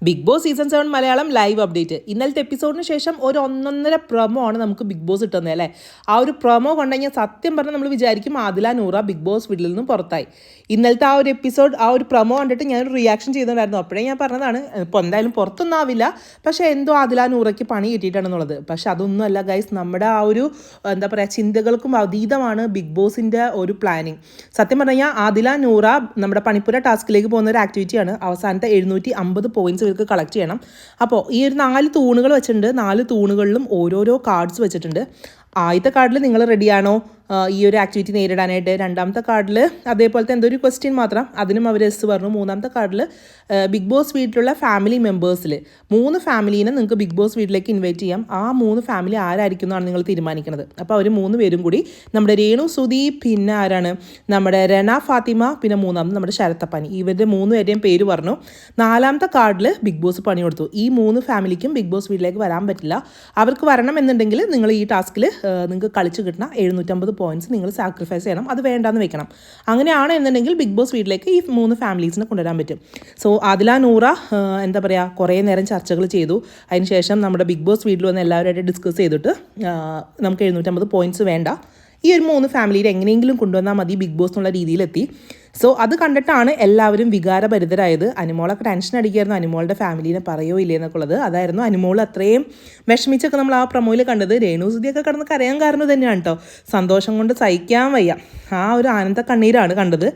Big Boss season 7 Malayalam live update. ഇന്നലത്തെ എപ്പിസോഡിന് ശേഷം ഒരു ഒന്നൊന്നര പ്രൊമോ ആണ് നമുക്ക് ബിഗ് ബോസ് കിട്ടുന്നത് അല്ലേ. ആ ഒരു പ്രൊമോ കണ്ടുകഴിഞ്ഞാൽ സത്യം പറഞ്ഞാൽ നമ്മൾ വിചാരിക്കും ആദില നൂറ ബിഗ് ബോസ് വീട്ടിൽ നിന്നും പുറത്തായി. ഇന്നലത്തെ ആ ഒരു എപ്പിസോഡ്, ആ ഒരു പ്രൊമോ കണ്ടിട്ട് ഞാനൊരു റിയാക്ഷൻ ചെയ്തിട്ടുണ്ടായിരുന്നു. അപ്പോഴേ ഞാൻ പറഞ്ഞതാണ്, ഇപ്പോൾ എന്തായാലും പുറത്തൊന്നും ആവില്ല, പക്ഷേ എന്തോ ആദില നൂറയ്ക്ക് പണി കിട്ടിയിട്ടാണെന്നുള്ളത്. പക്ഷെ അതൊന്നും അല്ല ഗൈസ്, നമ്മുടെ ആ ഒരു എന്താ പറയുക, ചിന്തകൾക്കും അതീതമാണ് ബിഗ് ബോസിൻ്റെ ഒരു പ്ലാനിങ്. സത്യം പറഞ്ഞു കഴിഞ്ഞാൽ ആദില നൂറ നമ്മുടെ പണിപ്പുര ടാസ്കിലേക്ക് പോകുന്ന ഒരു ആക്ടിവിറ്റിയാണ്. അവസാനത്തെ 750 പോയിന്റ്സ് ഇവർക്ക് കളക്ട് ചെയ്യണം. അപ്പോൾ ഈ ഒരു 4 തൂണുകൾ വെച്ചിട്ടുണ്ട്. 4 തൂണുകളിലും ഓരോരോ കാർഡ്സ് വെച്ചിട്ടുണ്ട്. ആദ്യത്തെ കാർഡിൽ നിങ്ങൾ റെഡിയാണോ ഈ ഒരു ആക്ടിവിറ്റി നേരിടാനായിട്ട്? രണ്ടാമത്തെ കാർഡിൽ അതേപോലത്തെ എന്തോ ഒരു ക്വസ്റ്റ്യൻ മാത്രം, അതിനും അവർ എസ് പറഞ്ഞു. മൂന്നാമത്തെ കാർഡിൽ ബിഗ് ബോസ് വീട്ടിലുള്ള ഫാമിലി മെമ്പേഴ്സിൽ 3 ഫാമിലീനെ നിങ്ങൾക്ക് ബിഗ് ബോസ് വീട്ടിലേക്ക് ഇൻവൈറ്റ് ചെയ്യാം. ആ 3 ഫാമിലി ആരായിരിക്കും എന്നാണ് നിങ്ങൾ തീരുമാനിക്കുന്നത്. അപ്പോൾ അവർ 3 പേരും കൂടി നമ്മുടെ രേണു സുധി, പിന്നെ ആരാണ് നമ്മുടെ രന ഫാത്തിമ, പിന്നെ മൂന്നാമത് നമ്മുടെ ശരത്തപ്പനി, ഇവരുടെ 3 പേരുടെയും പേര് പറഞ്ഞു. 4ാമത്തെ കാർഡിൽ ബിഗ് ബോസ് പണി കൊടുത്തു. ഈ 3 ഫാമിലിക്കും ബിഗ് ബോസ് വീട്ടിലേക്ക് വരാൻ പറ്റില്ല. അവർക്ക് വരണം എന്നുണ്ടെങ്കിൽ നിങ്ങൾ ഈ ടാസ്കിൽ നിങ്ങൾക്ക് കളിച്ച് കിട്ടുന്ന 750 പോയിന്റ്സ് നിങ്ങൾ സാക്രിഫൈസ് ചെയ്യണം. അത് വേണ്ടാന്ന് വെക്കണം. അങ്ങനെയാണ് എന്നുണ്ടെങ്കിൽ ബിഗ് ബോസ് വീട്ടിലേക്ക് ഈ 3 ഫാമിലീസിനെ കൊണ്ടുവരാൻ പറ്റും. സോ ആദില നൂറ എന്താ പറയുക, കുറേ നേരം ചർച്ചകൾ ചെയ്തു. അതിനുശേഷം നമ്മുടെ ബിഗ് ബോസ് വീട്ടിൽ വന്ന് എല്ലാവരുമായിട്ട് ഡിസ്കസ് ചെയ്തിട്ട് നമുക്ക് 750 പോയിന്റ്സ് വേണ്ട, ഈ ഒരു 3 ഫാമിലിയിൽ എങ്ങനെയെങ്കിലും കൊണ്ടുവന്നാൽ മതി ബിഗ് ബോസ് എന്നുള്ള രീതിയിലെത്തി. സോ അത് കണ്ടിട്ടാണ് എല്ലാവരും വികാരഭരിതരായത്. അനുമോളൊക്കെ ടെൻഷൻ അടിക്കുകയായിരുന്നു, അനുമോളുടെ ഫാമിലീനെ പറയോ ഇല്ലേ എന്നൊക്കെയുള്ളത്. അതായിരുന്നു അനുമോൾ അത്രയും വിഷമിച്ചൊക്കെ നമ്മൾ ആ പ്രൊമോയിൽ കണ്ടത്. രേണു സുധിയൊക്കെ കിടന്ന് കരയാൻ കാരണം തന്നെയാണ് കേട്ടോ. സന്തോഷം കൊണ്ട് സഹിക്കാൻ വയ്യ, ആ ഒരു ആനന്ദ കണ്ണീരാണ് കണ്ടത്.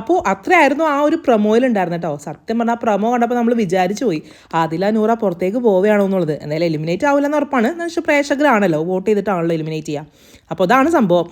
അപ്പോൾ അത്രയായിരുന്നു ആ ഒരു പ്രൊമോയിൽ ഉണ്ടായിരുന്നു കേട്ടോ. സത്യം പറഞ്ഞാൽ ആ പ്രൊമോ കണ്ടപ്പോൾ നമ്മൾ വിചാരിച്ചു പോയി ആദില നൂറ പുറത്തേക്ക് പോവുകയാണോ എന്നുള്ളത്. എന്തായാലും എലിമിനേറ്റ് ആവില്ലെന്ന് ഉറപ്പാണ്. പക്ഷേ പ്രേക്ഷകരാണല്ലോ, വോട്ട് ചെയ്തിട്ടാണല്ലോ എലിമിനേറ്റ് ചെയ്യുക. അപ്പോൾ അതാണ് സംഭവം.